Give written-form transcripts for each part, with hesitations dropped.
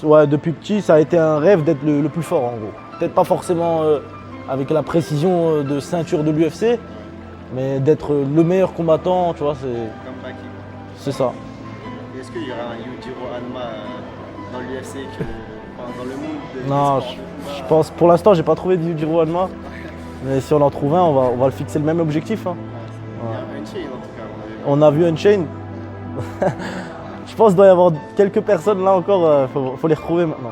Ouais, depuis petit, ça a été un rêve d'être le plus fort en gros. Peut-être pas forcément avec la précision de ceinture de l'UFC, mais d'être le meilleur combattant, tu vois, Comme Baki. c'est ça. Est-ce qu'il y aura un Yujiro Hanma dans l'UFC, dans le monde des Non, sports de je combat? pense, pour l'instant, j'ai pas trouvé de Yujiro Hanma, mais si on en trouve un, on va le fixer le même objectif. Hein. Il y a Unchained en tout cas, on avait vu. On a vu Unchained. Je pense qu'il doit y avoir quelques personnes là encore, faut les retrouver maintenant.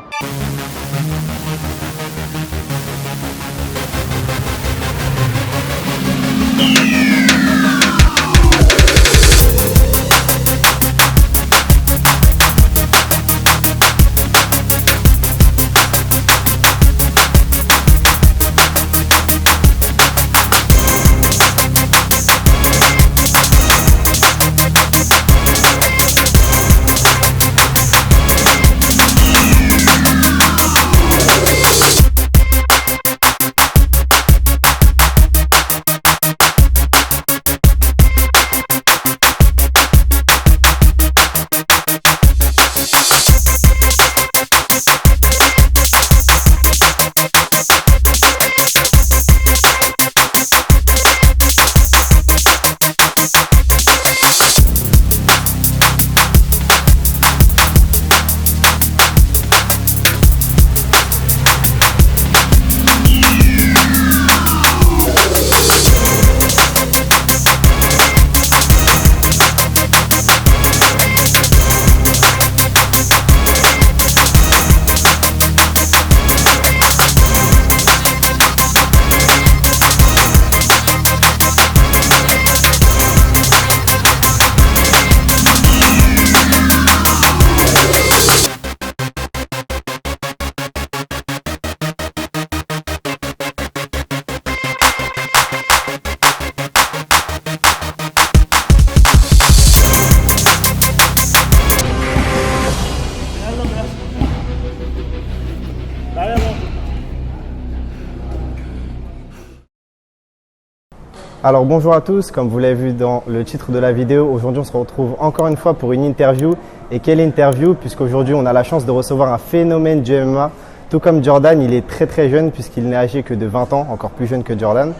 Alors bonjour à tous, comme vous l'avez vu dans le titre de la vidéo, aujourd'hui on se retrouve encore une fois pour une interview. Et quelle interview, puisqu'aujourd'hui on a la chance de recevoir un phénomène du MMA. Tout comme Jordan, il est très jeune puisqu'il n'est âgé que de 20 ans, encore plus jeune que Jordan.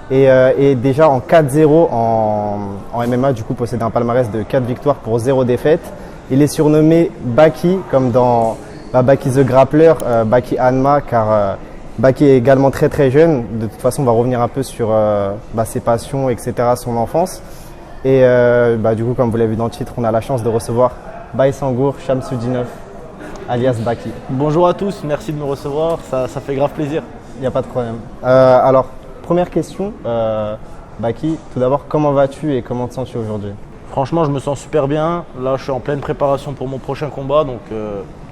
Et déjà en 4-0 en MMA, du coup possède un palmarès de 4 victoires pour 0 défaite. Il est surnommé Baki, comme dans Baki the Grappler, Baki Hanma, car Baki est également très jeune. De toute façon, on va revenir un peu sur ses passions, etc., son enfance. Et du coup, comme vous l'avez vu dans le titre, on a la chance de recevoir Baïsangour Shamsudinov, alias Baki. Bonjour à tous, merci de me recevoir, ça fait grave plaisir. Il n'y a pas de problème. Alors, première question, Baki, tout d'abord, comment vas-tu et comment te sens-tu aujourd'hui? Franchement, je me sens super bien. Là, je suis en pleine préparation pour mon prochain combat, donc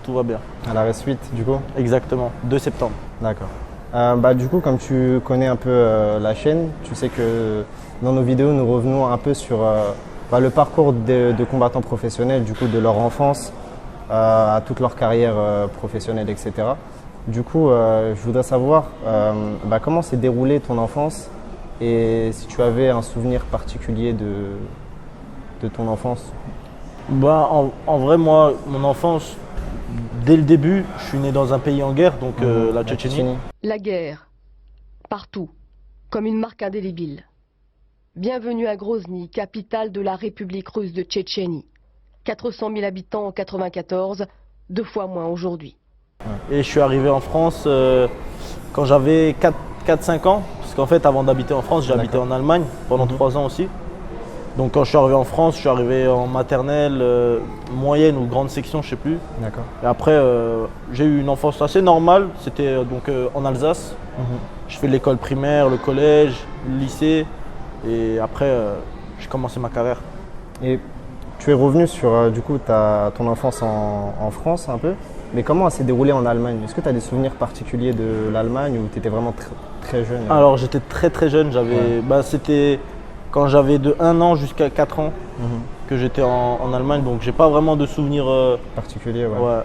tout va bien. À la suite, du coup? Exactement, 2 septembre. D'accord. Du coup, comme tu connais un peu la chaîne, tu sais que dans nos vidéos, nous revenons un peu sur le parcours de combattants professionnels, du coup, de leur enfance à toute leur carrière professionnelle, etc. Du coup, je voudrais savoir comment s'est déroulée ton enfance et si tu avais un souvenir particulier de ton enfance. En vrai, moi, mon enfance, dès le début, je suis né dans un pays en guerre, donc la Tchétchénie. La guerre, partout, comme une marque indélébile. Bienvenue à Grozny, capitale de la République russe de Tchétchénie. 400 000 habitants en 1994, 2 fois moins aujourd'hui. Et je suis arrivé en France quand j'avais 4-5 ans, parce qu'en fait, avant d'habiter en France, j'ai habité en Allemagne pendant 3 ans aussi. Donc quand je suis arrivé en France, je suis arrivé en maternelle, moyenne ou grande section, je sais plus. D'accord. Et après, j'ai eu une enfance assez normale. C'était en Alsace. Je fais l'école primaire, le collège, le lycée. Et après, j'ai commencé ma carrière. Et tu es revenu sur du coup ton enfance en France un peu. Mais comment elle s'est déroulée en Allemagne? Est-ce que tu as des souvenirs particuliers de l'Allemagne ou tu étais vraiment très jeune? Alors j'étais très jeune. C'était quand j'avais de 1 an jusqu'à 4 ans que j'étais en Allemagne, donc j'ai pas vraiment de souvenirs particuliers. Ouais.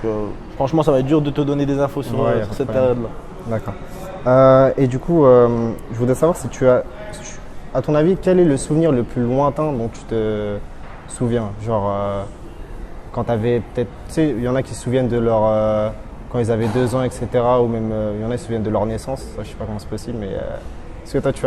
Donc, franchement, ça va être dur de te donner des infos sur cette période-là. D'accord. Et du coup, je voudrais savoir si à ton avis, quel est le souvenir le plus lointain dont tu te souviens? Genre, quand tu avais peut-être, tu sais, il y en a qui se souviennent de leur, quand ils avaient 2 ans, etc. Ou même, il y en a qui se souviennent de leur naissance. Ça, je sais pas comment c'est possible, mais est-ce que toi, tu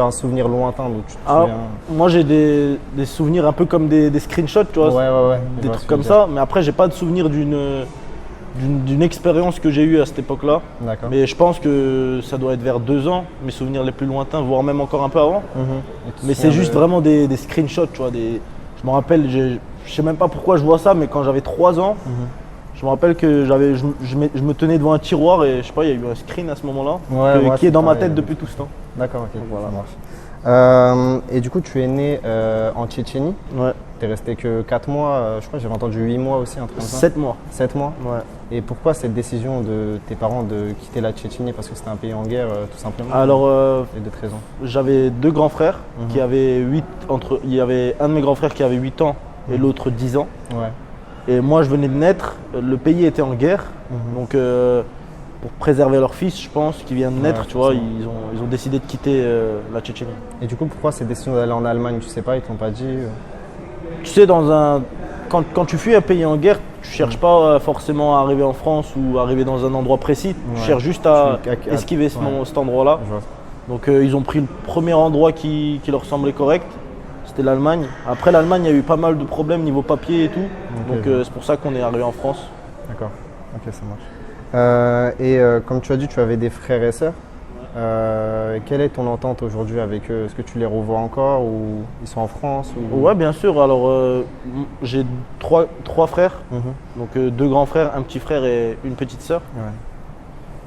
as un souvenir lointain d'où tu te souviens? Moi, j'ai des souvenirs un peu comme des screenshots, tu vois, Ouais. des trucs comme ça. Mais après, j'ai pas de souvenir d'une expérience que j'ai eue à cette époque-là. D'accord. Mais je pense que ça doit être vers 2 ans, mes souvenirs les plus lointains, voire même encore un peu avant. Et tu te Mais souviens c'est juste vraiment des screenshots, tu vois. Je me rappelle, je sais même pas pourquoi je vois ça, mais quand j'avais 3 ans, je me rappelle que je me tenais devant un tiroir et je sais pas, il y a eu un screen à ce moment-là qui est dans ma tête depuis tout ce temps. D'accord, ok, Voilà. ça marche. Et du coup, tu es né en Tchétchénie. Ouais. Tu es resté que 4 mois, je crois que j'avais entendu 8 mois aussi, un truc comme ça. 7 mois. 7 mois. Ouais. Et pourquoi cette décision de tes parents de quitter la Tchétchénie? Parce que c'était un pays en guerre, tout simplement. Alors, Et d'autres raisons. j'avais 2 grands frères qui avaient il y avait un de mes grands frères qui avait 8 ans et l'autre 10 ans. Ouais. Et moi, je venais de naître, le pays était en guerre. Donc, pour préserver leur fils, je pense, qui vient de naître, tu vois, ils ont décidé de quitter la Tchétchénie. Et du coup, pourquoi cette décision d'aller en Allemagne? Tu sais pas, ils t'ont pas dit Tu sais, quand tu fuis un pays en guerre, tu cherches pas forcément à arriver en France ou arriver dans un endroit précis. Tu cherches juste à esquiver cet endroit-là. Je vois. Donc ils ont pris le premier endroit qui leur semblait correct. C'était l'Allemagne. Après l'Allemagne, il y a eu pas mal de problèmes niveau papier et tout. Donc c'est pour ça qu'on est arrivé en France. D'accord. Ok, ça marche. Comme tu as dit, tu avais des frères et sœurs. Quelle est ton entente aujourd'hui avec eux? Est-ce que tu les revois encore ou ils sont en France ou... Ouais, bien sûr. Alors j'ai trois frères. Donc 2 grands frères, un petit frère et une petite sœur.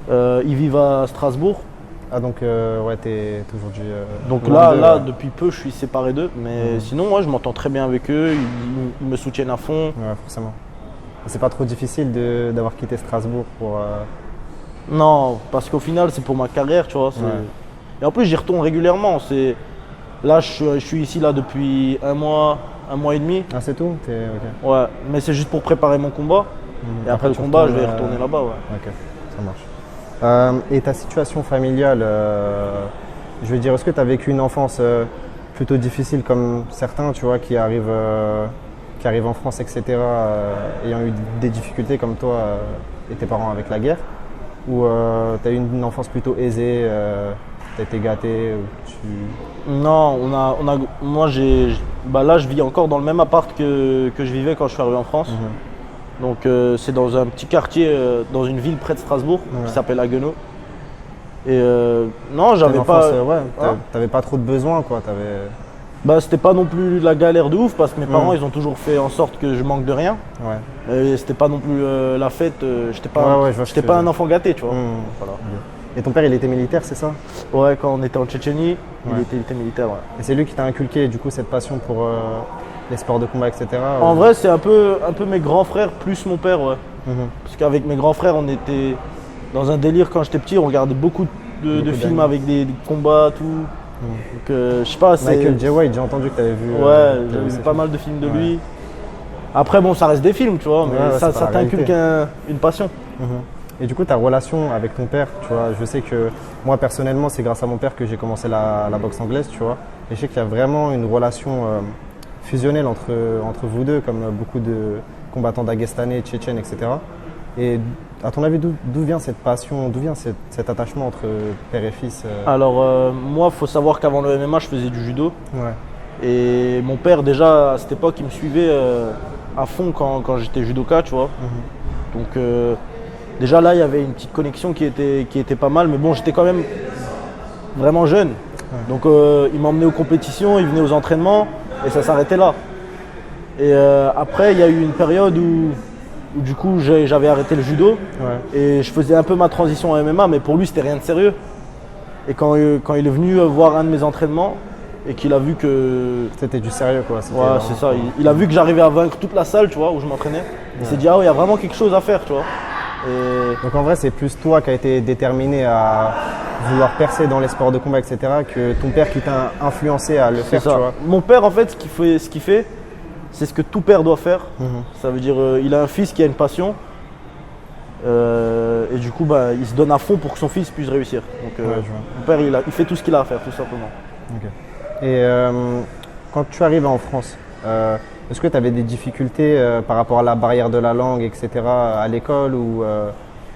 Ouais. Ils vivent à Strasbourg. Ah donc ouais, t'es aujourd'hui. Donc loin là, d'eux, ouais. depuis peu, je suis séparé d'eux. Mais sinon, moi, je m'entends très bien avec eux. Ils me soutiennent à fond. Ouais, forcément. C'est pas trop difficile d'avoir quitté Strasbourg pour. Non, parce qu'au final, c'est pour ma carrière, tu vois. Et en plus, j'y retourne régulièrement. Là, je suis ici là depuis un mois et demi. Ah, c'est tout? Ok. Ouais, mais c'est juste pour préparer mon combat. Et après le combat, je vais retourner là-bas. Ouais. Ok, ça marche. Et ta situation familiale, je veux dire, est-ce que tu as vécu une enfance plutôt difficile comme certains, tu vois, qui arrivent en France, etc., ayant eu des difficultés comme toi et tes parents avec la guerre? Ou tu as eu une enfance plutôt aisée, tu as été gâté Non, moi là je vis encore dans le même appart que je vivais quand je suis arrivé en France. Donc c'est dans un petit quartier, dans une ville près de Strasbourg qui s'appelle Haguenau. Et non, j'avais pas. T'avais pas trop de besoins, quoi. Bah, c'était pas non plus la galère de ouf parce que mes parents ils ont toujours fait en sorte que je manque de rien. Ouais. Et c'était pas non plus la fête, j'étais pas un enfant gâté, tu vois. Voilà. Et ton père, il était militaire, c'est ça? Ouais, quand on était en Tchétchénie, il était militaire. Ouais. Et c'est lui qui t'a inculqué du coup cette passion pour les sports de combat, etc. En vrai, c'est un peu mes grands frères plus mon père, ouais. Parce qu'avec mes grands frères, on était dans un délire quand j'étais petit, on regardait beaucoup de films avec des combats, tout. Donc, je sais pas, c'est. Michael J. White, j'ai entendu que tu avais vu. Ouais, j'avais vu pas mal de films de lui. Après, bon, ça reste des films, tu vois, mais ça t'inculque une passion. Et du coup, ta relation avec ton père, tu vois, je sais que moi personnellement, c'est grâce à mon père que j'ai commencé la boxe anglaise, tu vois. Et je sais qu'il y a vraiment une relation fusionnelle entre vous deux, comme beaucoup de combattants dagestanais, tchétchènes, etc. Et à ton avis, d'où vient cette passion, d'où vient cet attachement entre père et fils Alors, moi, il faut savoir qu'avant le MMA, je faisais du judo. Ouais. Et mon père, déjà, à cette époque, il me suivait à fond quand j'étais judoka, tu vois. Donc, déjà là, il y avait une petite connexion qui était pas mal. Mais bon, j'étais quand même vraiment jeune. Donc, il m'emmenait aux compétitions, il venait aux entraînements et ça s'arrêtait là. Et après, il y a eu une période où du coup, j'avais arrêté le judo et je faisais un peu ma transition en MMA, mais pour lui, c'était rien de sérieux. Et quand il est venu voir un de mes entraînements et qu'il a vu que… C'était du sérieux, quoi. Ouais, c'est ça. Il a vu que j'arrivais à vaincre toute la salle, tu vois, où je m'entraînais. Il s'est dit, ah ouais, il y a vraiment quelque chose à faire, tu vois. Et… Donc en vrai, c'est plus toi qui as été déterminé à vouloir percer dans les sports de combat, etc., que ton père qui t'a influencé à le faire, tu vois. Mon père, en fait, ce qu'il fait, c'est ce que tout père doit faire. Ça veut dire il a un fils qui a une passion et du coup il se donne à fond pour que son fils puisse réussir. Donc mon père il fait tout ce qu'il a à faire tout simplement. Okay. Et quand tu arrives en France, Est-ce que tu avais des difficultés par rapport à la barrière de la langue, etc. à l'école ou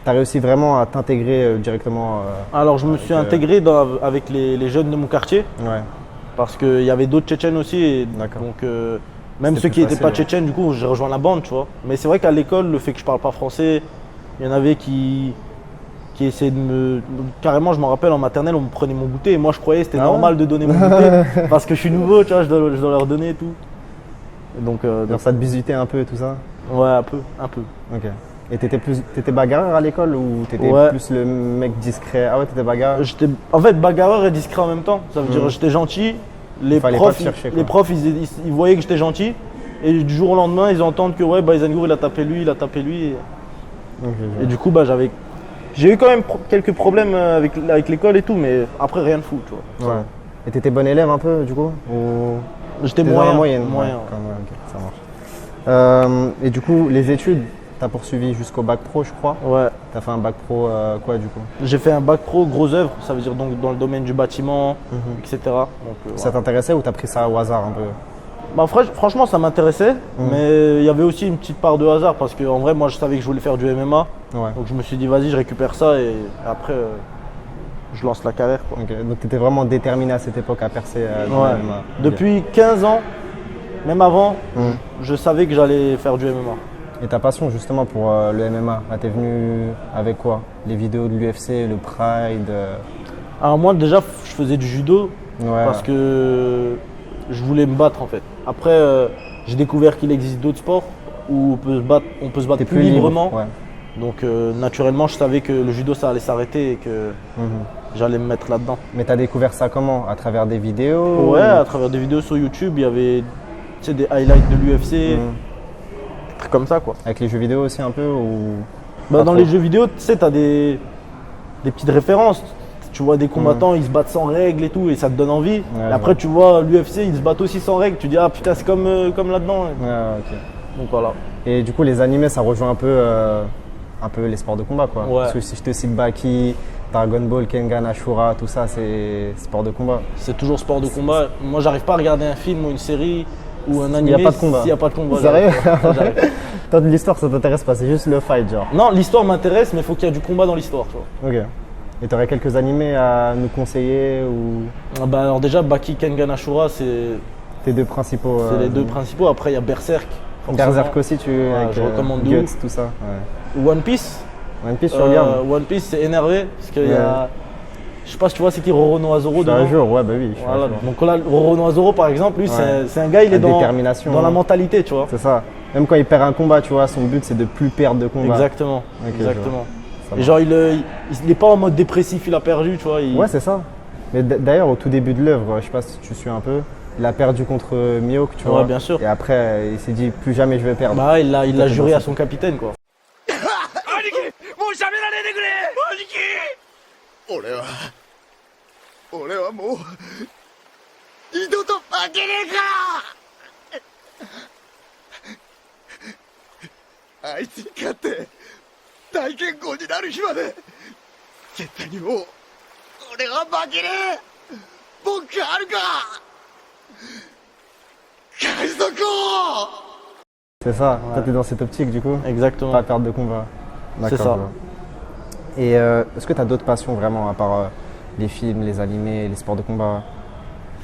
tu as réussi vraiment à t'intégrer directement Alors, je me suis intégré avec les jeunes de mon quartier Ouais, parce qu'il y avait d'autres Tchétchènes aussi. Et D'accord. donc, même C'était ceux qui plus n'étaient facile, pas tchétchènes, du coup, j'ai rejoint la bande, tu vois. Mais c'est vrai qu'à l'école, le fait que je parle pas français, il y en avait qui essayaient de me. Carrément, je me rappelle en maternelle, on me prenait mon goûter et moi je croyais que c'était Ah ouais normal de donner mon goûter parce que je suis nouveau, tu vois, je dois leur donner et tout. Et donc, Genre ça te bisutait un peu et tout ça? ouais, un peu. Ok. Et t'étais bagarreur à l'école ou t'étais Ouais. plus le mec discret? Ah ouais, t'étais bagarreur? En fait, bagarreur et discret en même temps. Ça veut dire Mhm. j'étais gentil. Les Fallait profs, pas te chercher, quoi. les profs ils voyaient que j'étais gentil. Et du jour au lendemain, ils entendent que ouais, Zangour il a tapé lui. Ok, je Et du coup, j'ai eu quand même quelques problèmes avec l'école et tout, mais après rien de fou, tu vois. vois. Ouais. Et t'étais bon élève un peu du coup ou... J'étais T'étais dans moyen. la moyenne? moyen. Ouais, quand même, ok, ça marche. Et du coup, les études, t'as poursuivi jusqu'au bac pro, je crois. Ouais. T'as fait un bac pro quoi du coup? J'ai fait un bac pro gros œuvre, ça veut dire donc dans le domaine du bâtiment, etc. Donc, Ça t'intéressait ou t'as pris ça au hasard un peu? Bah, franchement, ça m'intéressait, mais il y avait aussi une petite part de hasard parce qu'en vrai, moi, je savais que je voulais faire du MMA. Ouais. Donc, je me suis dit, vas-y, je récupère ça et après, je lance la carrière, quoi. Ok. Donc t'étais vraiment déterminé à cette époque à percer dans Ouais. le MMA. Depuis 15 ans, même avant, Mhm. je savais que j'allais faire du MMA. Et ta passion justement pour le MMA, t'es venu avec quoi? Les vidéos de l'UFC, le Pride Alors, moi, déjà, je faisais du judo Ouais. parce que je voulais me battre, en fait. Après, j'ai découvert qu'il existe d'autres sports où on peut se battre T'es plus librement. Ouais. Donc naturellement, je savais que le judo, ça allait s'arrêter et que j'allais me mettre là-dedans. Mais t'as découvert ça comment? À travers des vidéos? Ouais, à travers des vidéos sur YouTube, il y avait des highlights de l'UFC, des trucs comme ça, quoi. Avec les jeux vidéo aussi un peu ou... Bah, Pas dans trop. les jeux vidéo, tu sais, t'as des petites références. Tu vois des combattants, ils se battent sans règles et tout, et ça te donne envie. Ouais, Et après, tu vois l'UFC, ils se battent aussi sans règles. Tu dis, ah putain, c'est comme là-dedans. Ouais, ok. Donc voilà. Et du coup, les animés, ça rejoint un peu les sports de combat, quoi. Ouais. Parce que si je te cite Baki, Dragon Ball, Kengan, Ashura, tout ça, c'est sport de combat. C'est toujours sport de combat. Moi, j'arrive pas à regarder un film ou une série ou un y a animé pas de combat. s'il n'y a pas de combat. Sérieux? J'arrive. Toi, de l'histoire, ça t'intéresse pas, c'est juste le fight, genre. Non, l'histoire m'intéresse, mais il faut qu'il y ait du combat dans l'histoire, tu vois. Ok. Et t'aurais quelques animés à nous conseiller ou Ah bah alors déjà, Baki, Kengan, Ashura, c'est tes deux principaux les deux animés? principaux. Après, il y a Berserk. forcément. Berserk aussi, avec je recommande de Guts, ouf. tout ça. Ouais. One Piece. One Piece, tu regardes? One Piece, c'est énervé parce qu'il y Ouais. a. Je sais pas si tu vois, c'est qui Roronoa Azoro Je suis à dedans. jour, ouais, bah oui. Je suis à Voilà. jour. Donc là, Roronoa Azoro, par exemple, lui, Ouais. c'est un gars, il La est dans détermination, la hein. mentalité, tu vois. C'est ça. Même quand il perd un combat, tu vois, son but c'est de plus perdre de combat. Exactement. Ok, Exactement. Ça Et marche. genre, il est pas en mode dépressif, il a perdu, tu vois. Ouais, c'est ça. Mais d'ailleurs, au tout début de l'œuvre, je sais pas si tu suis un peu, il a perdu contre Mihawk, tu Ouais, vois. bien sûr. Et après, il s'est dit plus jamais je vais perdre. Bah, il l'a C'était juré bon, à son capitaine, quoi. 俺はもう二度と負けねえからあいつに勝って大健康になる日まで絶対にもう俺は負けねえ僕があるか海賊王 C'est ça. Toi, t'es dans cette optique du coup. Exactement. Pas perdre de combat. D'accord, ça. je vois. Et est-ce que tu as d'autres passions vraiment à part les films, les animés, les sports de combat?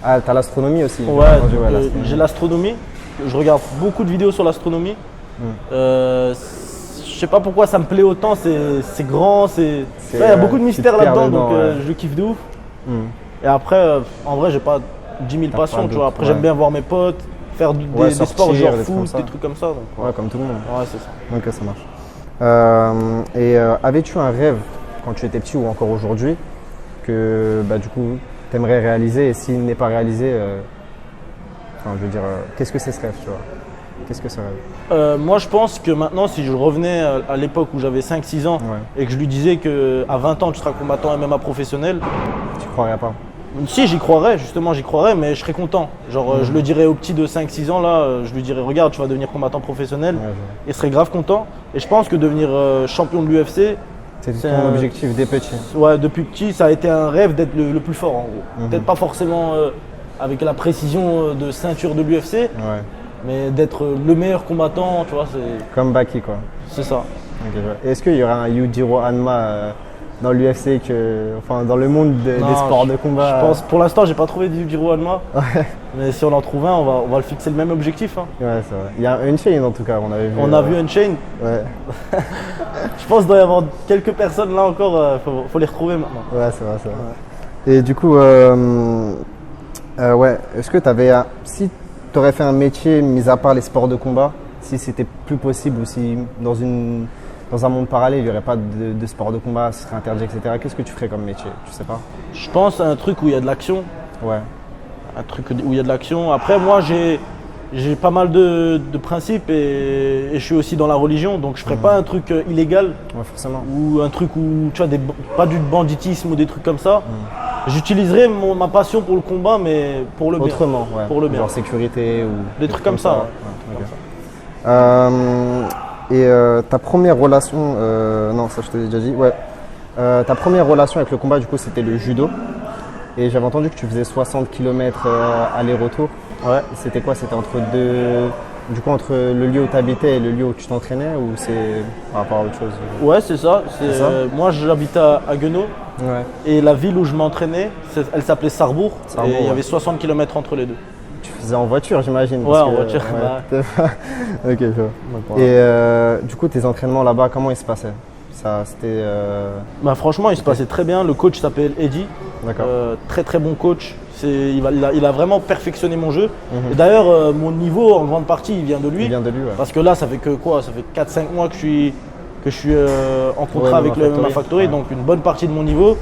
Ah, t'as l'astronomie aussi. Ouais, j'ai entendu, l'astronomie. j'ai l'astronomie. Je regarde beaucoup de vidéos sur l'astronomie. Je sais pas pourquoi ça me plaît autant, c'est grand, il y a beaucoup de tu te mystères perds là-dedans, dedans, donc ouais. je le kiffe de ouf. Hmm. Et après, en vrai, j'ai pas 10 000 T'as passions, pas tu vois. d'autres, Après, j'aime ouais. bien voir mes potes, faire des sortir, sports genre des trucs comme foot, ça. des trucs comme ça. Donc, Ouais, comme tout le monde. ouais, c'est ça. Ok, ça marche. Avais-tu un rêve quand tu étais petit ou encore aujourd'hui que bah, du coup tu aimerais réaliser et s'il n'est pas réalisé, enfin, je veux dire, qu'est-ce que c'est ce rêve, tu vois? Qu'est-ce que ce rêve? Moi, je pense que maintenant, si je revenais à l'époque où j'avais 5-6 ans Ouais. et que je lui disais qu'à 20 ans, tu seras combattant MMA professionnel, Tu croirais pas? si j'y croirais, justement, j'y croirais, mais je serais content. Genre, je le dirais au petit de 5-6 ans, là, je lui dirais, regarde, tu vas devenir combattant professionnel. Ouais, je vois. Il serait grave content. Et je pense que devenir champion de l'UFC, C'était C'est ton un- objectif dès petit. ouais, depuis petit, ça a été un rêve d'être le plus fort, en gros. Peut-être pas forcément avec la précision de ceinture de l'UFC, Ouais. Mais d'être le meilleur combattant, tu vois, Comme Baki, quoi. c'est ça. Ok, je vois. Est-ce qu'il y aura un Yujiro Hanma dans l'UFC, enfin dans le monde Non, des sports de combat? Je pense, pour l'instant, j'ai pas trouvé du Jiro Hanma. Mais si on en trouve un, on va le fixer le même objectif. Hein. Ouais, c'est vrai. Il y a Unchained en tout cas, on avait vu. On a vu Unchained. Ouais, Je pense qu'il doit y avoir quelques personnes là encore, faut les retrouver maintenant. ouais, c'est vrai, c'est vrai. Et du coup, ouais, est-ce que tu avais. Si tu aurais fait un métier, mis à part les sports de combat, si c'était plus possible ou si dans un monde parallèle, il n'y aurait pas de sport de combat, ce serait interdit, etc., qu'est-ce que tu ferais comme métier? Tu sais pas? Je pense à un truc où il y a de l'action. Ouais, Un truc où il y a de l'action. Après, moi, j'ai pas mal de principes et je suis aussi dans la religion, donc je ferais pas un truc illégal ouais, forcément. ou un truc où tu vois pas du banditisme ou des trucs comme ça. J'utiliserais ma passion pour le combat, mais pour le bien. Autrement, ouais. Pour le bien. Genre sécurité ou. Des trucs comme ça. Et ta première relation, non, ça je te l'ai déjà dit, ouais. Ta première relation avec le combat, du coup, c'était le judo. Et j'avais entendu que tu faisais 60 km aller-retour. Ouais. C'était quoi? C'était entre le lieu où tu habitais et le lieu où tu t'entraînais, ou c'est par rapport à autre chose? Ouais, c'est ça. C'est ça Moi, j'habite à Haguenau Ouais. et la ville où je m'entraînais, elle s'appelait Sarrebourg. Sarrebourg, Et il y ouais. avait 60 km entre les deux. Tu faisais en voiture, j'imagine? Ouais, parce en que- voiture, Ok, je vois. voilà. Et du coup, tes entraînements là-bas, comment ils se passaient? Ça, c'était. Bah, franchement, il se passait très bien. Le coach s'appelle Eddie. D'accord. Très très bon coach. Il a vraiment perfectionné mon jeu. Et d'ailleurs, mon niveau en grande partie, il vient de lui. Il vient de lui, ouais. Parce que là, ça fait que quoi? Ça fait 4-5 mois que je suis en contrat Ouais, avec le MMA Factory. Factory. Ouais. Donc une bonne partie de mon niveau,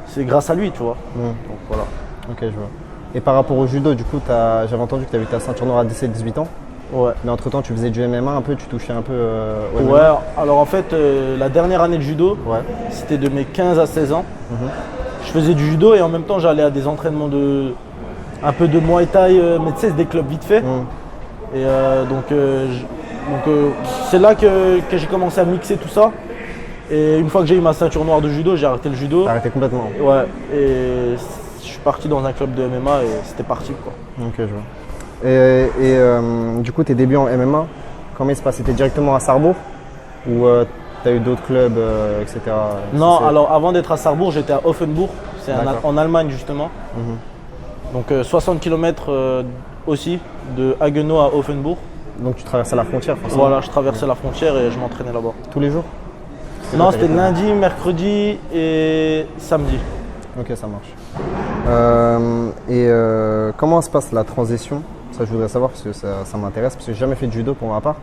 c'est grâce à lui, tu vois. Donc voilà. Ok, je vois. Et par rapport au judo, du coup, j'avais entendu que tu avais eu ta ceinture noire à 17-18 ans. Ouais. Mais entre-temps, tu faisais du MMA un peu, tu touchais un peu au Ouais, MMA. alors en fait, la dernière année de judo, Ouais. c'était de mes 15 à 16 ans. Je faisais du judo et en même temps, j'allais à des entraînements un peu de Muay Thai, mais tu sais, c'est des clubs vite fait. Et c'est là que j'ai commencé à mixer tout ça. Et une fois que j'ai eu ma ceinture noire de judo, j'ai arrêté le judo. T'as arrêté complètement. Ouais, et je suis parti dans un club de MMA et c'était parti quoi. Ok, je vois. Et du coup, tes débuts en MMA, comment ils se passaient? T'étais directement à Sarrebourg ou t'as eu d'autres clubs, etc. Non, C'est- alors avant d'être à Sarrebourg, j'étais à Offenbourg, c'est D'accord. en Allemagne justement. Donc 60 km aussi, de Haguenau à Offenbourg. Donc tu traversais la frontière, forcément. Voilà, je traversais la frontière et je m'entraînais là-bas. Tous les jours? Non, c'était lundi, mercredi et samedi. Ok, ça marche. Comment se passe la transition? Ça, je voudrais savoir parce que ça m'intéresse, parce que j'ai jamais fait de judo pour ma part.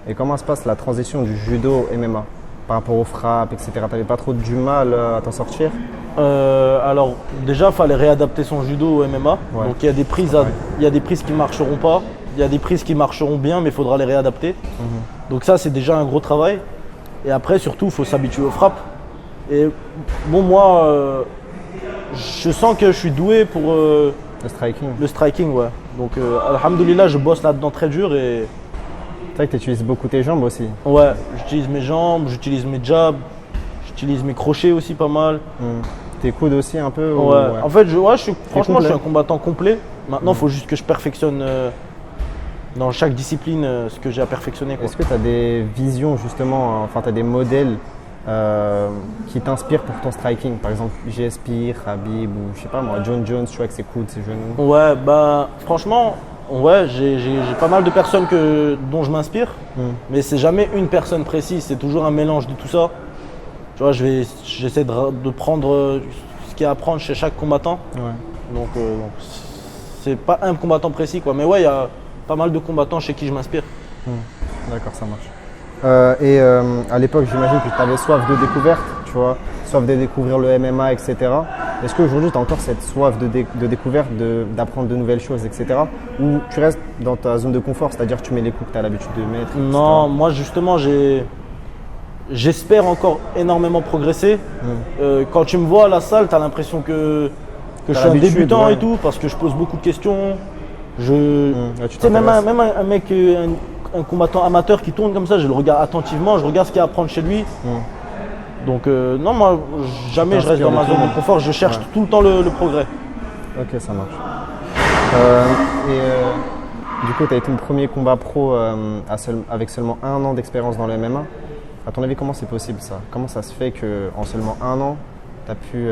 Et comment se passe la transition du judo au MMA par rapport aux frappes, etc. T'avais pas trop du mal à t'en sortir? Alors déjà, il fallait réadapter son judo au MMA. Ouais. Donc il y a des prises, il y a des prises qui marcheront pas, il y a des prises qui marcheront bien, mais il faudra les réadapter. Donc ça, c'est déjà un gros travail. Et après, surtout, il faut s'habituer aux frappes. Et bon, moi, je sens que je suis doué pour Le striking? le striking, ouais. Donc, alhamdoulilah, je bosse là-dedans très dur et C'est vrai que tu utilises beaucoup tes jambes aussi. ouais, j'utilise mes jambes, j'utilise mes jabs, j'utilise mes crochets aussi pas mal. Tes coudes aussi un peu? Ouais. En fait, franchement, je suis un complet. combattant complet. Maintenant, il faut juste que je perfectionne dans chaque discipline ce que j'ai à perfectionner, quoi. Est-ce que tu as des visions justement, enfin tu as des modèles qui t'inspirent pour ton striking? Par exemple, GSP, Khabib ou je sais pas moi, John Jones, tu vois, avec ses coudes, ses genoux. Ouais, bah franchement, ouais, j'ai pas mal de personnes dont je m'inspire, mais c'est jamais une personne précise, c'est toujours un mélange de tout ça. Tu vois, j'essaie de prendre ce qu'il y a à prendre chez chaque combattant. Ouais. Donc c'est pas un combattant précis, quoi. Mais ouais, il y a pas mal de combattants chez qui je m'inspire. D'accord, ça marche. À l'époque, j'imagine que tu avais soif de découverte, tu vois, soif de découvrir le MMA, etc. Est-ce qu'aujourd'hui, tu as encore cette soif de découverte, d'apprendre de nouvelles choses, etc. Ou tu restes dans ta zone de confort, c'est-à-dire que tu mets les coups que tu as l'habitude de mettre, etc. Non, moi justement, j'espère encore énormément progresser. Quand tu me vois à la salle, tu as l'impression que je suis un l'habitude, débutant ouais. et tout, parce que je pose beaucoup de questions. Ouais, tu Tu sais, même t'intéresses. un mec, un combattant amateur qui tourne comme ça, je le regarde attentivement, je regarde ce qu'il y a à prendre chez lui. Donc non, moi jamais je reste dans ma t'inspires zone de de confort, je cherche Ouais. tout le temps le progrès. Ok, ça marche. Du coup, tu as eu ton premier combat pro avec seulement 1 an d'expérience dans le MMA. À ton avis, comment c'est possible ça? Comment ça se fait qu'en seulement 1 an, tu as pu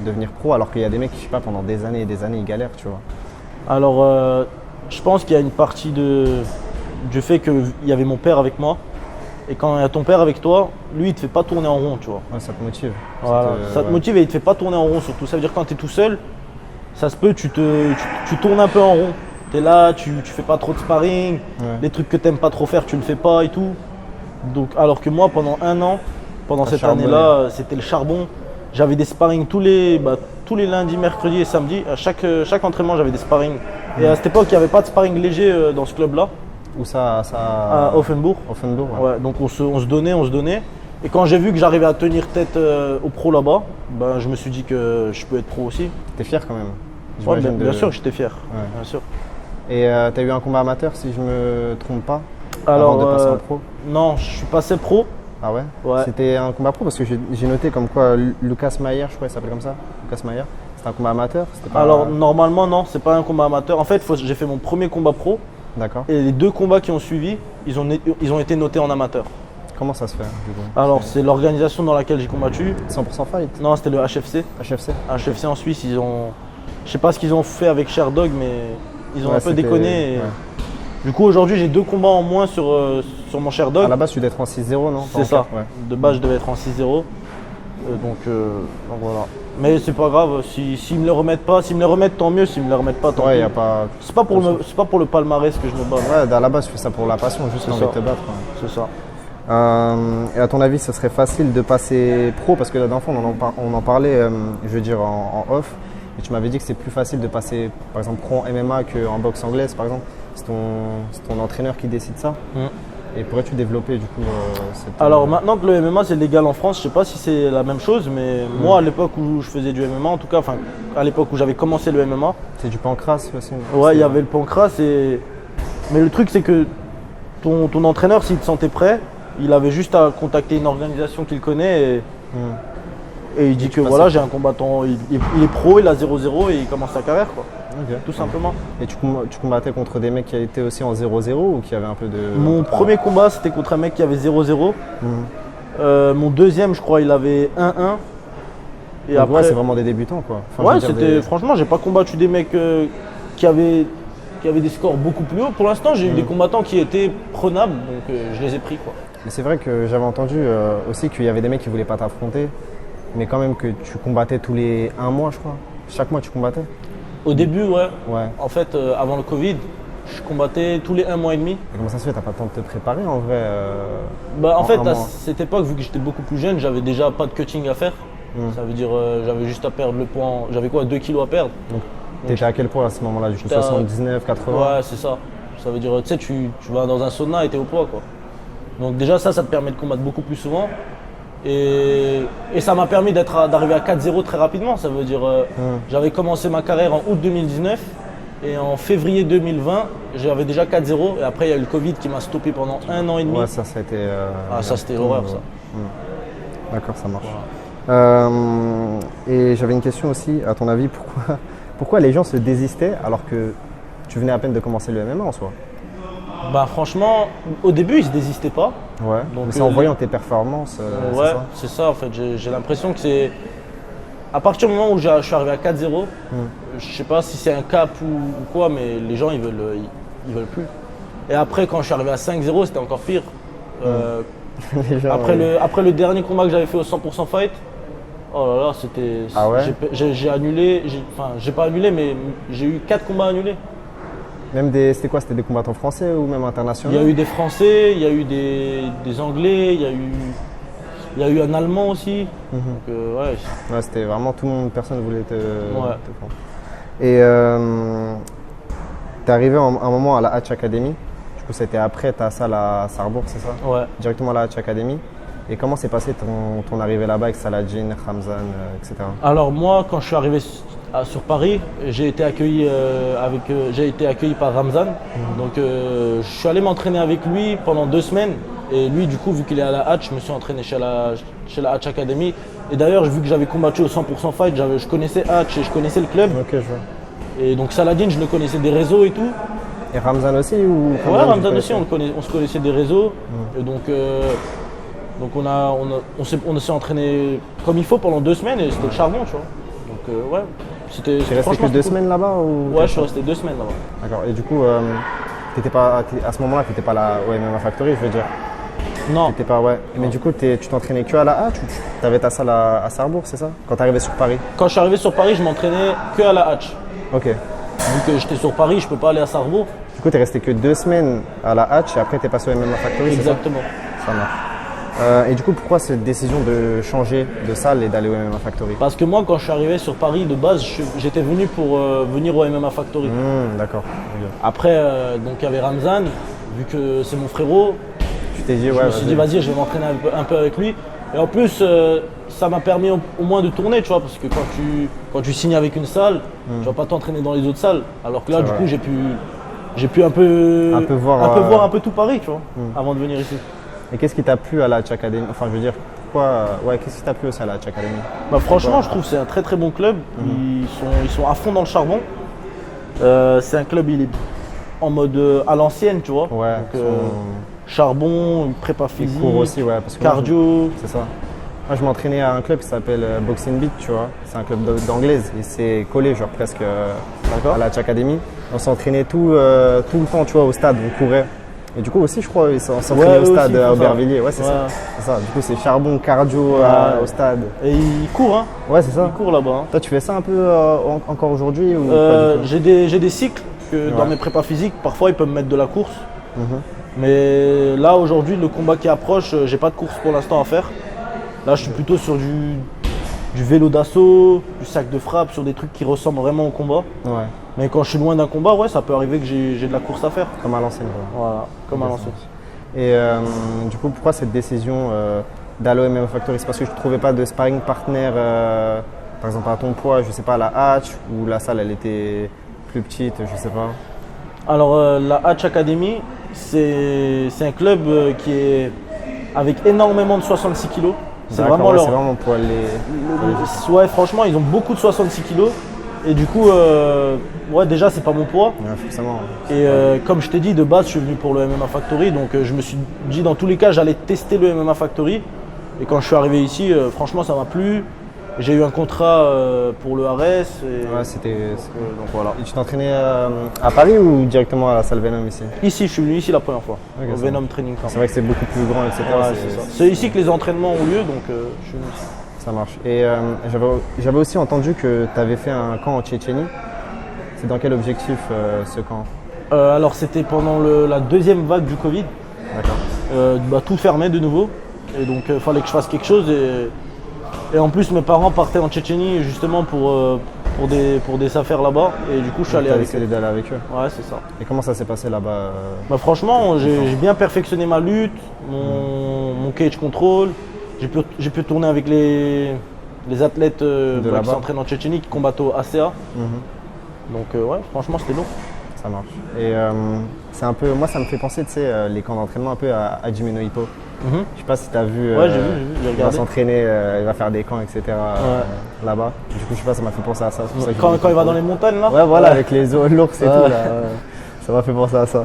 devenir pro alors qu'il y a des mecs qui, je sais pas, pendant des années et des années, ils galèrent, tu vois? Alors, je pense qu'il y a une partie du fait qu'il y avait mon père avec moi. Et quand il y a ton père avec toi, lui, il te fait pas tourner en rond, tu vois. Ouais, ça te motive. Voilà. Ça te motive et il te fait pas tourner en rond surtout. Ça veut dire que quand tu es tout seul, ça se peut, tu tournes un peu en rond. Tu es là, tu fais pas trop de sparring, Ouais. les trucs que tu n'aimes pas trop faire, tu le fais pas et tout. Donc, alors que moi, pendant 1 an, pendant T'as cette charbonné. année-là, c'était le charbon. J'avais des sparring tous les lundis, mercredis et samedis. À chaque entraînement, j'avais des sparring. Et à cette époque, il n'y avait pas de sparring léger dans ce club-là, Où ça à Offenbourg. Offenbourg, ouais. Ouais, donc on se donnait. Et quand j'ai vu que j'arrivais à tenir tête au pro là-bas, ben, je me suis dit que je peux être pro aussi. T'es fier quand même. Ouais, j'imagine, bien sûr, j'étais fier. Ouais. Bien sûr. Et t'as eu un combat amateur, si je me trompe pas, Alors, avant de passer en pro? non, je suis passé pro. Ah ouais? Ouais. C'était un combat pro parce que j'ai noté comme quoi Lucas Mayer, je crois qu'il s'appelle comme ça. Lucas Mayer. C'était un combat amateur? C'était pas... Alors normalement non, c'est pas un combat amateur. En fait, j'ai fait mon premier combat pro D'accord. et les 2 combats qui ont suivi, ils ont été notés en amateur. Comment ça se fait du coup? Alors c'est l'organisation dans laquelle j'ai combattu. 100% fight? Non, c'était le HFC. HFC? HFC en Suisse, je sais pas ce qu'ils ont fait avec Sherdog, mais ils ont Ouais, un peu c'était- déconné. Et ouais. Du coup, aujourd'hui, j'ai 2 combats en moins sur mon Sherdog. À la base, tu devais être en 6-0, non? Pas C'est en ça. 4, ouais. De base, je devais être en 6-0. Donc voilà. Mais c'est pas grave. S'ils me le remettent pas, s'ils me le remettent, tant mieux. S'ils me le remettent pas, tant Ouais, pis. y a pas. C'est pas pour le palmarès que je me bats. Ouais, à la base, tu fais ça pour la passion, juste C'est envie ça. de te battre. Ouais. C'est ça. Et à ton avis, ce serait facile de passer pro? Parce que la dernière fois, on en parlait, je veux dire, en off. Et tu m'avais dit que c'est plus facile de passer, par exemple, pro en MMA qu'en boxe anglaise, par exemple. C'est ton entraîneur qui décide ça. Mm. Et pourrais-tu développer, du coup, cette... Alors maintenant que le MMA c'est légal en France, je sais pas si c'est la même chose, mais moi à l'époque où je faisais du MMA, en tout cas, enfin à l'époque où j'avais commencé le MMA, C'est du pancras aussi? ouais, il y avait le pancras mais le truc c'est que ton entraîneur, s'il te sentait prêt, il avait juste à contacter une organisation qu'il connaît et il dit que passes voilà, pro. j'ai un combattant, il est pro, il a 0-0 et il commence sa carrière quoi, Ok. tout simplement. Et tu combattais contre des mecs qui étaient aussi en 0-0 ou qui avaient un peu de... Mon premier combat c'était contre un mec qui avait 0-0. Mhm. Mon deuxième, je crois, il avait 1-1. Et Donc, après, ouais, c'est vraiment des débutants, quoi. Enfin, je ouais, veux dire, c'était franchement, j'ai pas combattu des mecs qui avaient des scores beaucoup plus hauts. Pour l'instant, j'ai eu des combattants qui étaient prenables, donc je les ai pris quoi. Mais c'est vrai que j'avais entendu aussi qu'il y avait des mecs qui voulaient pas t'affronter, mais quand même que tu combattais tous les 1 mois, je crois. Chaque mois, tu combattais? Au début, ouais. Ouais. En fait, avant le Covid, je combattais tous les 1 mois et demi. Et comment ça se fait? T'as pas le temps de te préparer en vrai Bah, en fait, un à mois. cette époque, vu que j'étais beaucoup plus jeune, j'avais déjà pas de cutting à faire. Ça veut dire, j'avais juste à perdre le poids. J'avais quoi, 2 kilos à perdre. T'étais à quel poids à ce moment-là? Du coup, J'étais à- 79, 80? Ouais, c'est ça. Ça veut dire, tu sais, tu vas dans un sauna et t'es au poids, quoi. Donc déjà, ça te permet de combattre beaucoup plus souvent. Et ça m'a permis d'arriver à 4-0 très rapidement. Ça veut dire, j'avais commencé ma carrière en août 2019 et en février 2020, j'avais déjà 4-0. Et après, il y a eu le Covid qui m'a stoppé pendant 1 an et demi. Ouais, ça a été... Ah, ça, c'était l'horreur, ça. D'accord, ça marche. Et j'avais une question aussi, à ton avis, pourquoi les gens se désistaient alors que tu venais à peine de commencer le MMA en soi? Bah, franchement, au début, ils se désistaient pas. Ouais, Donc, mais c'est en voyant tes performances, c'est Ouais, ça? c'est ça en fait. J'ai l'impression que c'est. À partir du moment où je suis arrivé à 4-0, je sais pas si c'est un cap ou quoi, mais les gens ils veulent plus. Et après, quand je suis arrivé à 5-0, c'était encore pire. Les gens, Après le dernier combat que j'avais fait au 100% fight, oh là là, c'était. Ah ouais? J'ai annulé, enfin, j'ai pas annulé, mais j'ai eu 4 combats annulés. Même c'était quoi? C'était des combattants français ou même internationaux? Il y a eu des Français, il y a eu des Anglais, il y a eu un Allemand aussi. Donc, ouais. Ouais, c'était vraiment tout le monde, personne ne voulait te prendre. Et t'es arrivé à un moment à la Hatch Academy. Du coup, c'était après ta salle à Sarrebourg, c'est ça? Ouais. Directement à la Hatch Academy. Et comment s'est passé ton arrivée là-bas avec Saladin, Ramzan, etc. Alors moi, quand je suis arrivé sur Paris, j'ai été accueilli par Ramzan. Donc je suis allé m'entraîner avec lui pendant 2 semaines. Et lui, du coup, vu qu'il est à la Hatch, je me suis entraîné chez la Hatch Academy. Et d'ailleurs, vu que j'avais combattu au 100% fight, je connaissais Hatch et je connaissais le club. Ok, je vois. Et donc Saladin, je le connaissais des réseaux et tout. Et Ramzan aussi ou Ouais, Ramzan, tu Ramzan connaissais? aussi, on se connaissait des réseaux. Et donc on s'est entraîné comme il faut pendant 2 semaines et c'était le charbon, tu vois. Donc ouais, Tu es resté franchement, que 2 c'était cool. semaines là-bas ou... Ouais, je suis resté 2 semaines là-bas. D'accord. Et du coup, à ce moment-là, tu n'étais pas là au MMA Factory, je veux dire. Non, T'étais pas, ouais. Mais du coup, tu t'entraînais que à la H ou tu avais ta salle à Sarrebourg, c'est ça? Quand tu arrivais sur Paris? quand je suis arrivé sur Paris, je m'entraînais que à la Hatch. Ok. Vu que j'étais sur Paris, je peux pas aller à Sarrebourg. Du coup, tu es resté que 2 semaines à la Hatch et après, tu es passé au MMA Factory, c'est ça? Exactement. Ça marche. Et du coup, pourquoi cette décision de changer de salle et d'aller au MMA Factory? Parce que moi, quand je suis arrivé sur Paris, de base, j'étais venu pour venir au MMA Factory. D'accord. Ok. Après, donc il y avait Ramzan, vu que c'est mon frérot, Tu t'es dit, je ouais, me suis dit vas-y, je vais m'entraîner un peu avec lui. Et en plus, ça m'a permis au moins de tourner, tu vois, parce que quand tu signes avec une salle, tu vas pas t'entraîner dans les autres salles. Alors que là, C'est du vrai. coup, j'ai pu un peu voir, un peu tout Paris, tu vois, avant de venir ici. Et qu'est-ce qui t'a plu à la Hatch Academy? Enfin, je veux dire, pourquoi. Ouais, qu'est-ce qui t'a plu aussi à la Hatch Academy? Bah, franchement, je trouve que c'est un très très bon club. Ils sont à fond dans le charbon. C'est un club, il est en mode à l'ancienne, tu vois. Ouais, Donc, charbon, prépa ils physique, courent aussi, ouais. Parce que moi, cardio. c'est ça. Moi, je m'entraînais à un club qui s'appelle Boxing Beat, tu vois. C'est un club d'anglaise et c'est collé, genre presque à la Hatch Academy. On s'entraînait tout le temps, tu vois, au stade, on courait. Et du coup aussi, je crois, ils s'entraînaient Ouais, au eux stade aussi, ils à font ça. Aubervilliers. Ouais, c'est Ouais. ça. C'est ça. Du coup, c'est charbon, cardio Ouais. au stade. Et ils courent, hein. Ouais, c'est ça. Ils courent là-bas. Hein. Toi, tu fais ça un peu encore aujourd'hui ou pas du tout? J'ai des cycles que dans Ouais. mes prépas physiques, parfois ils peuvent me mettre de la course. Mhm. Mais là aujourd'hui, le combat qui approche, j'ai pas de course pour l'instant à faire. Là, je suis plutôt sur du vélo d'assaut, du sac de frappe, sur des trucs qui ressemblent vraiment au combat. Ouais, Mais quand je suis loin d'un combat, ouais, ça peut arriver que j'ai de la course à faire. comme à l'ancienne. Quoi. Voilà, comme à l'ancienne. Et du coup, pourquoi cette décision d'aller au MMA Factory? C'est parce que je ne trouvais pas de sparring partner, par exemple à ton poids, je sais pas, à la Hatch, ou la salle elle était plus petite, je sais pas. Alors la Hatch Academy, c'est un club qui est avec énormément de 66 kilos. C'est D'accord, vraiment ouais, leur. c'est vraiment pour les. Ouais, franchement, ils ont beaucoup de 66 kilos. Et du coup, ouais, déjà, c'est pas mon poids. Ouais, forcément. Et comme je t'ai dit, de base, je suis venu pour le MMA Factory. Donc, je me suis dit, dans tous les cas, j'allais tester le MMA Factory. Et quand je suis arrivé ici, franchement, ça m'a plu. J'ai eu un contrat pour le Ares. Et, Ouais, c'était. donc voilà. Et tu t'entraînais à Paris ou directement à la salle Venom ici? Ici, je suis venu ici la première fois. Ok, au ça Venom Training Camp. C'est vrai que c'est beaucoup plus grand, etc. Ouais, c'est ça. C'est ici que les entraînements ont lieu, donc je suis venu ici. Ça marche. Et j'avais aussi entendu que tu avais fait un camp en Tchétchénie. C'est dans quel objectif ce camp? Alors, c'était pendant la deuxième vague du Covid. D'accord. Tout fermait de nouveau. Et donc, il fallait que je fasse quelque chose. Et en plus, mes parents partaient en Tchétchénie justement pour des affaires là-bas. Et du coup, je suis allé T'as avec décidé eux. d'aller avec eux. Ouais, c'est ça. Et comment ça s'est passé là-bas? Bah, franchement, j'ai bien perfectionné ma lutte, mon cage control. J'ai pu tourner avec les athlètes qui là-bas. s'entraînent en Tchétchénie, qui combattent au ACA. Donc, ouais, franchement, c'était long. Ça marche. Et c'est un peu, moi ça me fait penser, tu sais, les camps d'entraînement un peu à Jimeno Hippo. Mhm. Je sais pas si tu as vu, Ouais, j'ai vu, j'ai il va regardé. s'entraîner, il va faire des camps, etc. Là-bas. Du coup, je sais pas, ça m'a fait penser à ça. C'est pour ça que Quand j'ai il va dit- dans les montagnes là. Ouais, voilà, avec les l'ours et Ouais. tout. Là, ça m'a fait penser à ça.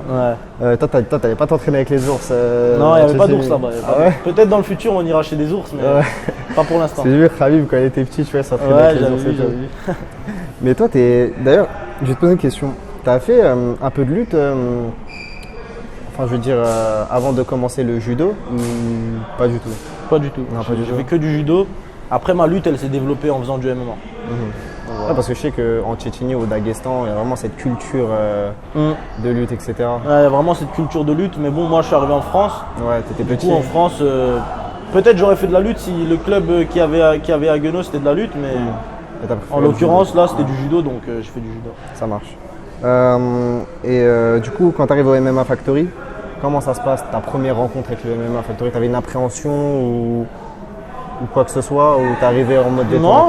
Ouais. Toi, t'allais pas t'entraîner avec les ours? Non, il n'y avait pas sais- d'ours là-bas. il y avait Ah pas ouais? d'ours. Peut-être dans le futur, on ira chez des ours, mais Ouais. pas pour l'instant. C'est vu, Khabib, quand il était petit, tu vois, s'entraînait Ouais, avec les j'avais ours et vu, tout. j'avais vu. Mais toi, d'ailleurs, je vais te poser une question. Tu as fait un peu de lutte, enfin, je veux dire, avant de commencer le judo ou pas du tout? Pas du tout. Non, pas du J'ai tout. fait que du judo. Après, ma lutte, elle s'est développée en faisant du MMA. Ouais, parce que je sais qu'en Tchétchénie, au Daghestan, il y a vraiment cette culture de lutte, etc. Ouais, vraiment cette culture de lutte. Mais bon, moi, je suis arrivé en France. Ouais, t'étais Du petit. coup, en France, peut-être j'aurais fait de la lutte si le club qui avait à Guenos, c'était de la lutte. Mais Et t'as préféré en le l'occurrence, judo. là, c'était du judo, donc j'ai fait du judo. Ça marche. Du coup, quand tu arrives au MMA Factory, comment ça se passe, ta première rencontre avec le MMA Factory? Tu avais une appréhension ou quoi que ce soit, ou t'es arrivé en mode détente? Non,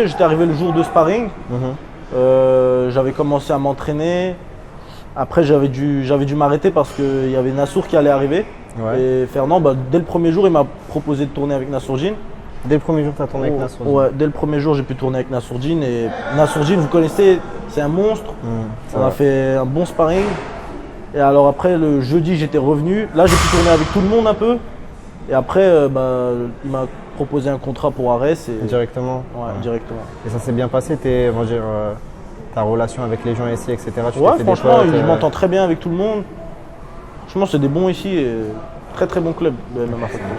j'étais arrivé le jour de sparring. Mhm. J'avais commencé à m'entraîner. Après, j'avais dû m'arrêter parce qu'il y avait Nassour qui allait arriver. Ouais. Et Fernand, dès le premier jour, il m'a proposé de tourner avec Nassourdine. Dès le premier jour, tu as tourné avec Nassour? Ouais, dès le premier jour, j'ai pu tourner avec Nassourdine. Et Nassourdine, vous connaissez, c'est un monstre. C'est On a vrai. fait un bon sparring. Et alors après, le jeudi, j'étais revenu. Là, j'ai pu tourner avec tout le monde un peu. Et après, il m'a proposé un contrat pour Arès. Et... Directement. Ouais, directement. Et ça s'est bien passé, on va dire, ta relation avec les gens ici, etc. Tu t'es Ouais, fait des franchement, potes, je m'entends très bien avec tout le monde. Franchement, c'est des bons ici. Et très très bon club de MMA Factory.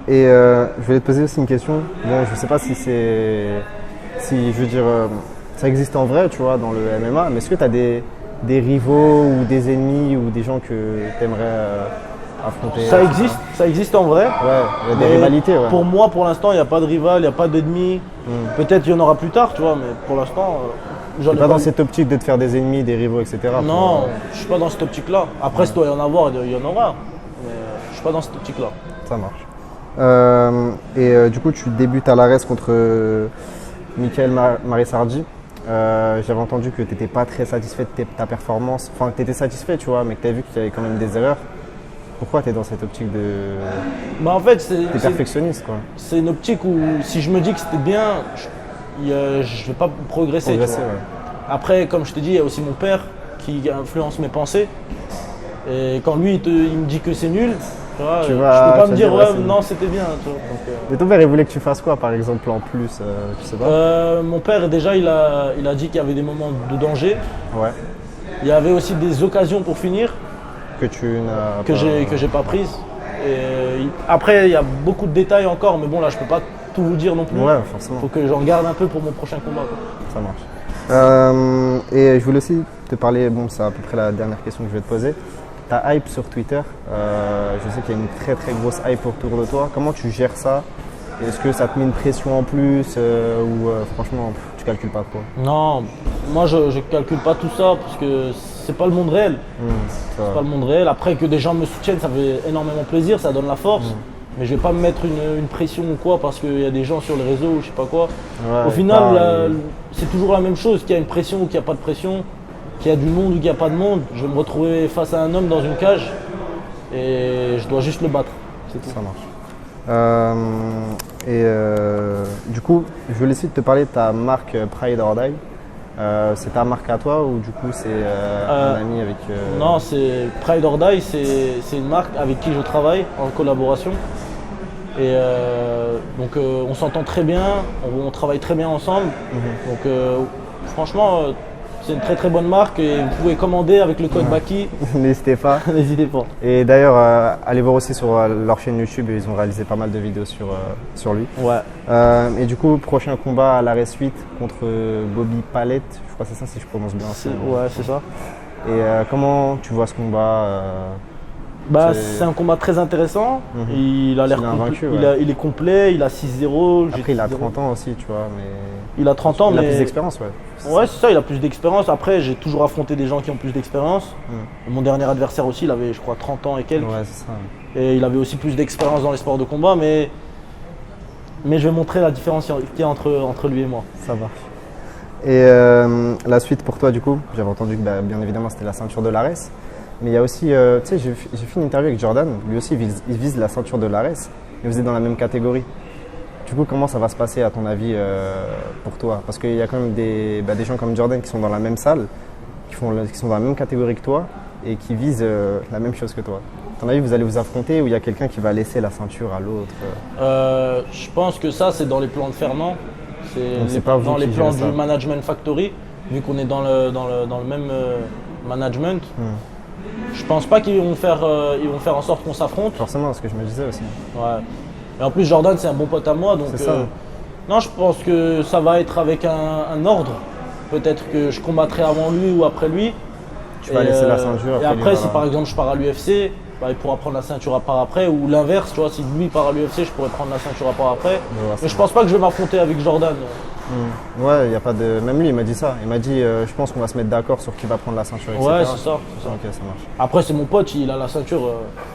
Je voulais te poser aussi une question. Bon, je sais pas si je veux dire, ça existe en vrai, tu vois, dans le MMA, mais est-ce que tu as des rivaux ou des ennemis ou des gens que tu aimerais affronter? Ça existe en vrai. Ouais, il y a des Mais rivalités, ouais. Pour moi, pour l'instant, il n'y a pas de rival, il n'y a pas d'ennemi. Peut-être il y en aura plus tard, tu vois, mais pour l'instant, j'en T'es ai pas pas. dans cette optique de te faire des ennemis, des rivaux, etc. Non, je suis pas dans cette optique-là. Après, s'il doit y en avoir, il y en aura. Mais je suis pas dans cette optique-là. Ça marche. Du coup, tu débutes à l'ARES contre Michael Marissardi. J'avais entendu que tu n'étais pas très satisfait de ta performance. Enfin, que tu étais satisfait, tu vois, mais que tu as vu qu'il y avait quand même des erreurs. Pourquoi tu es dans cette optique de. En fait, Tu es perfectionniste, quoi. c'est une optique où si je me dis que c'était bien, je vais pas progresser. Tu vois. Ouais. Après, comme je te dis, il y a aussi mon père qui influence mes pensées. Et quand lui, il me dit que c'est nul, tu vois, je peux pas me dire, non, c'était bien. Tu vois. Donc, Mais ton père, il voulait que tu fasses quoi, par exemple, en plus, tu sais pas? mon père, déjà, il a dit qu'il y avait des moments de danger. Ouais. Il y avait aussi des occasions pour finir Que tu n'as que j'ai pas prises. Et après, il y a beaucoup de détails encore, mais bon, là, je peux pas tout vous dire non plus. Ouais, forcément. Faut que j'en garde un peu pour mon prochain combat, quoi. Ça marche. Et je voulais aussi te parler, bon, c'est à peu près la dernière question que je vais te poser. Ta hype sur Twitter, je sais qu'il y a une très très grosse hype autour de toi. Comment tu gères ça? Est-ce que ça te met une pression en plus ou franchement tu calcules pas trop? Non, moi je calcule pas tout ça parce que c'est pas le monde réel. C'est pas le monde réel. Après que des gens me soutiennent, ça fait énormément plaisir, ça donne la force. Mais je vais pas me mettre une pression ou quoi parce qu'il y a des gens sur les réseaux ou je sais pas quoi. Ouais, au final, c'est toujours la même chose, qu'il y a une pression ou qu'il n'y a pas de pression, qu'il y a du monde ou qu'il n'y a pas de monde. Je vais me retrouver face à un homme dans une cage et je dois juste le battre. C'est tout. Ça marche. Du coup, je voulais essayer de te parler de ta marque Pride or Die. C'est ta marque à toi ou du coup c'est un ami avec… Non, c'est Pride or Die, c'est une marque avec qui je travaille en collaboration. Et donc on s'entend très bien, on travaille très bien ensemble. Donc franchement, c'est une très très bonne marque et vous pouvez commander avec le code Baki. N'hésitez pas. N'hésitez pas. Et d'ailleurs, allez voir aussi sur leur chaîne YouTube, ils ont réalisé pas mal de vidéos sur lui. Ouais. Et du coup, prochain combat à l'Arès 8 contre Bobby Palette, je crois que c'est ça si je prononce bien. Ouais, c'est ça. Et comment tu vois ce combat c'est un combat très intéressant. Il a l'air invaincu, il est complet, il a 6-0. Après, il a 30 ans aussi, tu vois. Mais il a 30 ans, il mais a plus d'expérience, ouais. Ouais, c'est ça, il a plus d'expérience. Après, j'ai toujours affronté des gens qui ont plus d'expérience. Mon dernier adversaire aussi, il avait, je crois, 30 ans et quelques. Ouais, c'est ça. Et il avait aussi plus d'expérience dans les sports de combat, mais je vais montrer la différence qu'il y a entre lui et moi. Ça marche. Et la suite pour toi, du coup, j'avais entendu que bien évidemment c'était la ceinture de l'Arès. Mais il y a aussi, tu sais, j'ai fait une interview avec Jordan, lui aussi il vise la ceinture de l'Arès, et vous êtes dans la même catégorie. Du coup, comment ça va se passer à ton avis pour toi? Parce qu'il y a quand même des gens comme Jordan qui sont dans la même salle, qui sont dans la même catégorie que toi, et qui visent la même chose que toi. À ton avis, vous allez vous affronter ou il y a quelqu'un qui va laisser la ceinture à l'autre Je pense que ça, c'est dans les plans de Fernand. C'est dans les plans du Management Factory, vu qu'on est dans le même management. Je pense pas qu'ils vont faire en sorte qu'on s'affronte. Forcément, ce que je me disais aussi. Ouais. Et en plus, Jordan, c'est un bon pote à moi, donc non, je pense que ça va être avec un ordre. Peut-être que je combattrai avant lui ou après lui. Tu vas laisser la ceinture. Et après, si par exemple je pars à l'UFC, il pourra prendre la ceinture à part après, ou l'inverse, tu vois, si lui part à l'UFC, je pourrais prendre la ceinture à part après. Mais je pense pas que je vais m'affronter avec Jordan. Ouais, il y a pas de. Même lui, il m'a dit ça. Il m'a dit, je pense qu'on va se mettre d'accord sur qui va prendre la ceinture, etc. Ouais, c'est ça. Ok, ça marche. Après, c'est mon pote, il a la ceinture.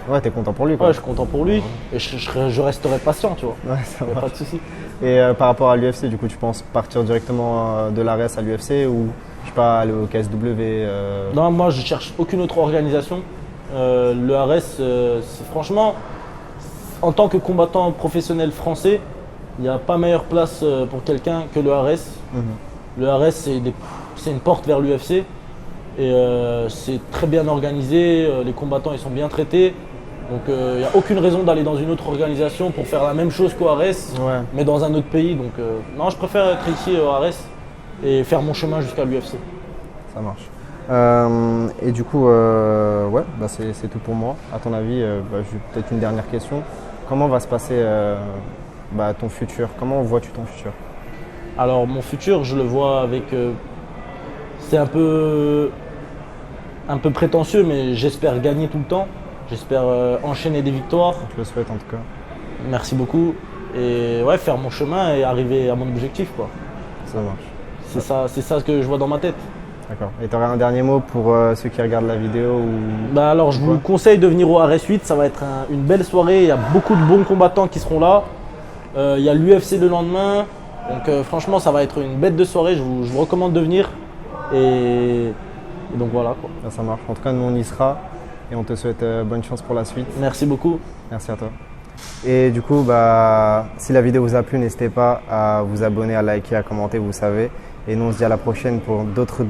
Ouais, t'es content pour lui, quoi. Ouais, je suis content pour lui. Et je resterai patient, tu vois. Ouais, ça marche. Pas de souci. Et par rapport à l'UFC, du coup, tu penses partir directement de l'ARES à l'UFC ou je sais pas, aller au KSW Non, moi, je cherche aucune autre organisation. Le ARES, c'est franchement, en tant que combattant professionnel français, il n'y a pas meilleure place pour quelqu'un que le ARES. Le ARES, c'est une porte vers l'UFC. Et c'est très bien organisé, les combattants ils sont bien traités. Donc il n'y a aucune raison d'aller dans une autre organisation pour faire la même chose qu'au Ares, Ouais. mais dans un autre pays. Donc non, je préfère être ici au Ares et faire mon chemin jusqu'à l'UFC. Ça marche. Et du coup, ouais, bah c'est tout pour moi. À ton avis, j'ai peut-être une dernière question. Comment va se passer ton futur? Comment vois-tu ton futur? Alors mon futur, je le vois avec... c'est un peu prétentieux, mais j'espère gagner tout le temps. J'espère enchaîner des victoires. Je le souhaite en tout cas. Merci beaucoup. Et ouais, faire mon chemin et arriver à mon objectif, quoi. Ça marche. C'est ça que je vois dans ma tête. D'accord. Et tu aurais un dernier mot pour ceux qui regardent la vidéo ou... Bah alors, je vous conseille de venir au Ares 8. Ça va être une belle soirée. Il y a beaucoup de bons combattants qui seront là. Il y a l'UFC le lendemain. Donc franchement, ça va être une bête de soirée. Je vous recommande de venir. Et donc voilà, quoi. Ça marche. En tout cas, nous on y sera. Et on te souhaite bonne chance pour la suite. Merci beaucoup. Merci à toi. Et du coup, si la vidéo vous a plu, n'hésitez pas à vous abonner, à liker, à commenter, vous savez. Et nous, on se dit à la prochaine pour d'autres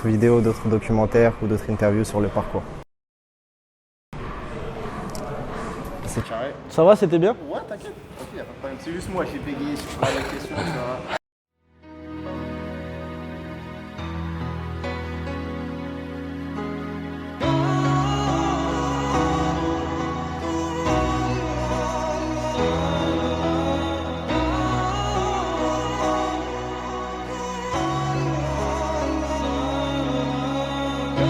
vidéos, d'autres documentaires ou d'autres interviews sur le parcours. C'est carré. Ça va, c'était bien? Ouais, t'inquiète. Ok, y a pas de problème. C'est juste moi, j'ai bégayé sur la question.